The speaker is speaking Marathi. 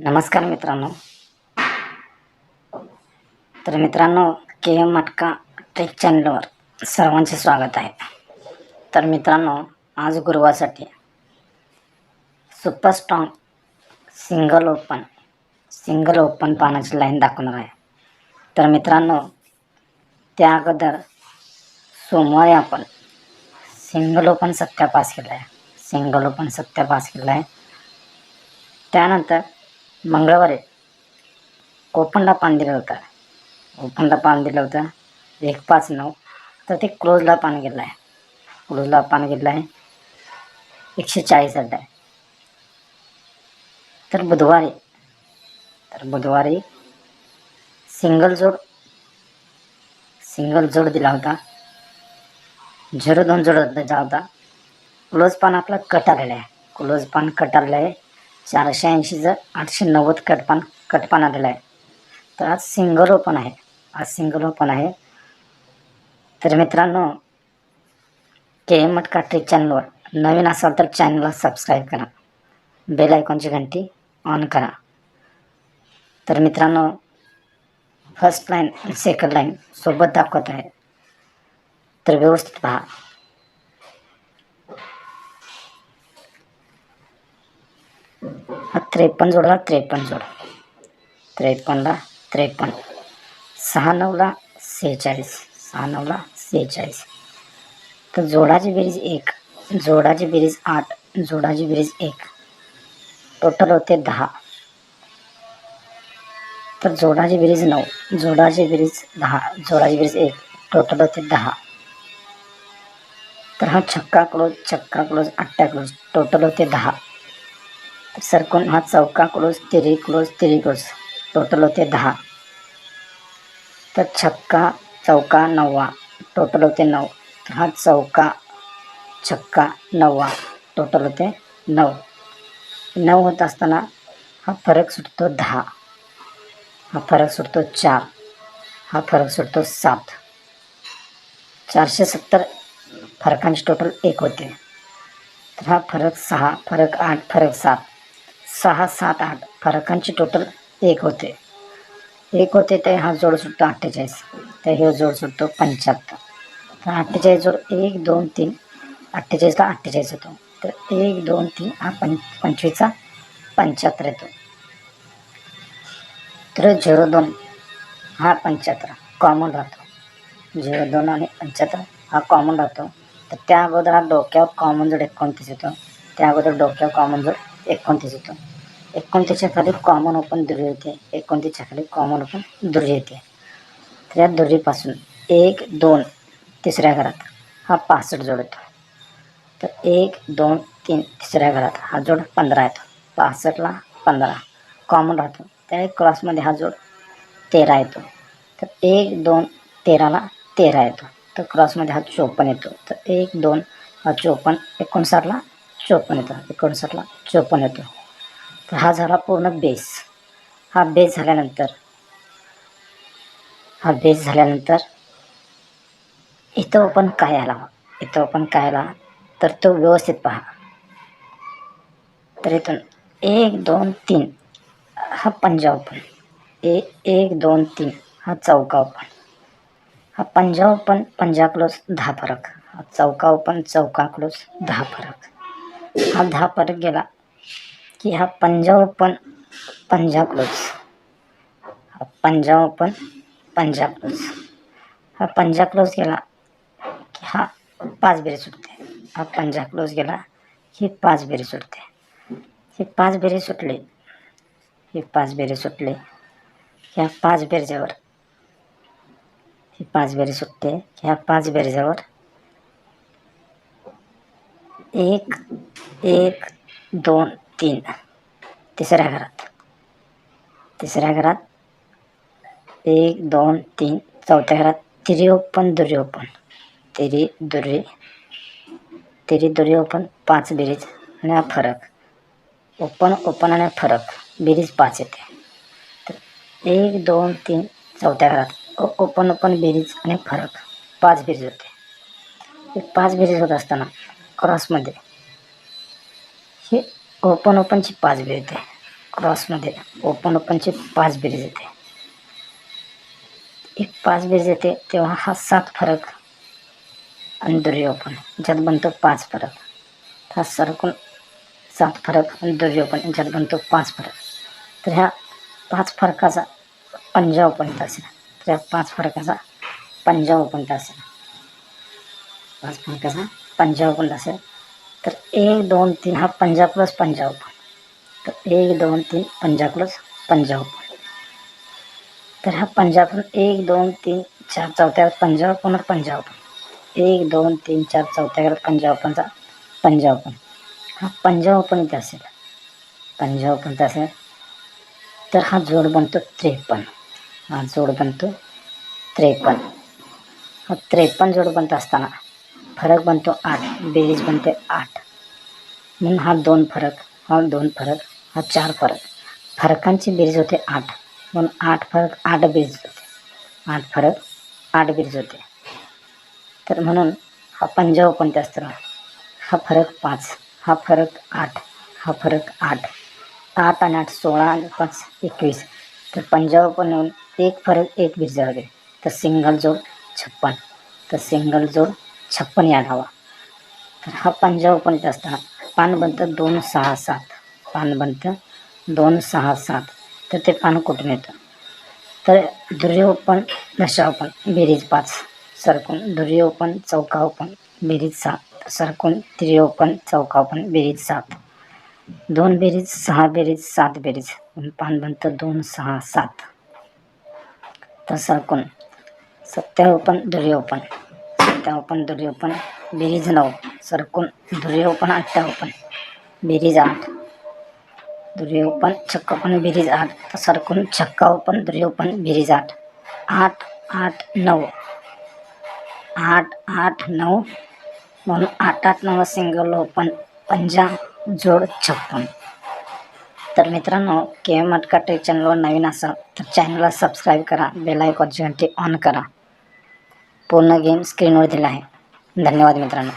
नमस्कार मित्रांनो. तर मित्रांनो, KM मटका ट्रेक चॅनलवर सर्वांचे स्वागत आहे. तर मित्रांनो, आज गुरुवारसाठी सुपर स्ट्रॉंग सिंगल ओपन पानाची लाईन दाखवणार आहे. तर मित्रांनो, त्या अगोदर सोमवारी आपण सिंगल ओपन सत्यापास केला आहे. त्यानंतर मंगळवारी ओपनला पान दिलं होतं. 159, तर ते क्लोजला पान गेलं आहे. 140 अड्डा आहे. तर बुधवारी सिंगल जोड दिला होता. 0-2 जोड दिला होता. क्लोज पान आपला कट आलेला आहे. 480चं 890 कटपान आलेलं आहे. तर आज सिंगल ओपन आहे. तर मित्रांनो, KM मटका ट्रेक चॅनलवर नवीन असाल तर चॅनलला सबस्क्राईब करा, बेल आयकॉनची घंटी ऑन करा. तर मित्रांनो, फर्स्ट लाईन आणि सेकंड लाईन सोबत दाखवत आहे, तर व्यवस्थित पहा. हा 53 जोडला 53 जोड, 53ला 53, 69ला 46, तर जोडाची बेरीज 1, जोडाची बेरीज 8, जोडाची बेरीज 1, टोटल होते 10. तर जोडाची बेरीज 9, जोडाची बेरीज 10, जोडाची बेरीज 1, टोटल होते 10. तर हा छक्का क्लोज, अट्टा क्लोज, टोटल होते 10. तर सरकून हा चौका क्लोज, तिरी क्लोज, टोटल होते 10. तर छक्का चौका 9, टोटल होते 9. तर हा चौका छक्का 9, टोटल होते 9. 9 होत असताना हा फरक सुटतो 10, हा फरक सुटतो 4, हा फरक सुटतो 7. 470 फरकांची टोटल 1 होते. तर हा फरक 6, फरक 8, फरक 7, 6, 7, 8 फरकांची टोटल 1 होते. तर हा जोड सुटतो 48, तर हे जोड सुटतो 75. तर 48 जोड 1, 2, 3, 48ला 48 होतो. तर 1, 2, 3 हा 25चा 75 येतो. तर 0-2 हा 75 कॉमन राहतो. 0-2 आणि 75 हा कॉमन राहतो. तर त्या अगोदर हा डोक्यावर कॉमन जोड 29 येतो. 29च्या खाली कॉमन ओपन दुरी येते. 29च्या खाली कॉमन ओपन दुरी येते. तर या दुरीपासून 1, 2 तिसऱ्या घरात हा 65 जोड येतो. तर 1, 2, 3 तिसऱ्या घरात हा जोड 15 येतो. 65ला 15 कॉमन राहतो. त्या क्रॉसमध्ये हा जोड 13 येतो. तर 1, 2, 13ला 13 येतो. तर क्रॉसमध्ये हा 54 येतो. तर 1, 2 हा 54, 59ला 54 येतो. तर हा झाला पूर्ण बेस. हा बेस झाल्यानंतर इथं ओपन काय आला, तर तो व्यवस्थित पहा. तर इथून 1, 2, 3 हा पंजा ओपन, 1, 2, 3 हा चौका ओपन, हा पंजा ओपन, पंजा क्लोज 10 फरक, हा चौका ओपन, चौका क्लोज 10 फरक. हा 10 फरक गेला की हा पंजा ओपन, पंजा क्लोज, हा पंजा ओपन, पंजा क्लोज, हा पंजा क्लोज गेला की हा 5 बेरी सुटते. हा पंजा क्लोज गेला की 5 बेरी सुटते. ही 5 बेरी सुटली, ह्या 5 बेरीच्यावर ही 5 बेरी सुटते. ह्या 5 बेरीच्यावर 1, 2, 3 तिसऱ्या घरात 1, 2, 3 चौथ्या घरात तिरी ओपन, दुरी ओपन, तिरी दुरी ओपन 5 बेरीज आणि हा फरक ओपन आणि फरक बेरीज 5 येते. तर 1, 2, 3 चौथ्या घरात ओपन बेरीज आणि फरक 5 बेरीज होते. 5 बेरीज होत असताना क्रॉसमध्ये हे ओपनची 5 बेरीज येते. क्रॉसमध्ये ओपन ओपनची 5 बेरीज येते. एक 5 बेरीज येते तेव्हा हा 7 फरक आणि दुहेरी ओपन ज्यात बनतो 5 फरक. हा सरकून 7 फरक आणि दुहेरी ओपन ज्यात बनतो 5 फरक. तर ह्या 5 फरकाचा 50 पॉईंट असेल. तर ह्या 5 फरकाचा 50 पॉईंट असेल. 5 फरकाचा 50 पॉईंट असेल. तर 1 2 3 हा 50 प्लस 50 पॉईंट. तर 1 2 3 50 प्लस 50 पॉईंट. तर हा 50 पण 1 2 3 4 चौथ्या 50 पुन्हा 50 पण 1 2 3 4 चौथ्या 50 पणचा 50 पण हा 50 पण इथे असेल. 50 पण असेल तर हा जोड बनतो 53. हा जोड बनतो 53. हा 53 जोड बनत असताना फरक बनतो 8. बेरीज बनते 8. म्हणून हा 2 फरक, हा 2 फरक, हा 4 फरक. फरकांची बेरीज होते 8. म्हणून 8 फरक 8 बेरीज होते. 8 फरक 8 बेरीज होते. तर म्हणून हा 50 पण असताना हा फरक 5, हा फरक 8, हा फरक 8. 8 आणि 8 16 आणि 5 21. तर 50 पण येऊन एक फरक एक बेरीज झाले. तर सिंगल जोड 56. तर सिंगल जोड 56 याद हवा. तर हा 50 पण असताना पान बनतं 2 6 7. पान बनतं 2 6 7. तर ते पान कुठून येतं? तर दुहेरी ओपन दशा ओपन बेरीज 5 सरकून दुहेरी ओपन चौका ओपन बेरीज 7 सरकून तिहेरी ओपन चौका ओपन बेरीज 7. 2 बेरीज 6 बेरीज 7 बेरीज पान बनतं 2 6 7. तर सरकून 7 ओपन दुहेरी ओपन 7 ओपन दुहेरी ओपन बेरीज 9 सरकून दुहेरी ओपन 8 ओपन बेरीज 8. दुहेरी ओपन छक्का ओपन बेरीज 8. तर सरकून छक्का ओपन दुहेरी ओपन बेरीज 8. 8 8 9 8 8 9 म्हणून 8 8 9 सिंगल ओपन 50 जोड 56. तर मित्रांनो KM अटकाटे चॅनलवर नवीन असाल तर चॅनलला सबस्क्राईब करा. बेल आयकॉनची घंटी ऑन करा. पूर्ण गेम स्क्रीनवर दिला आहे. धन्यवाद मित्रांनो.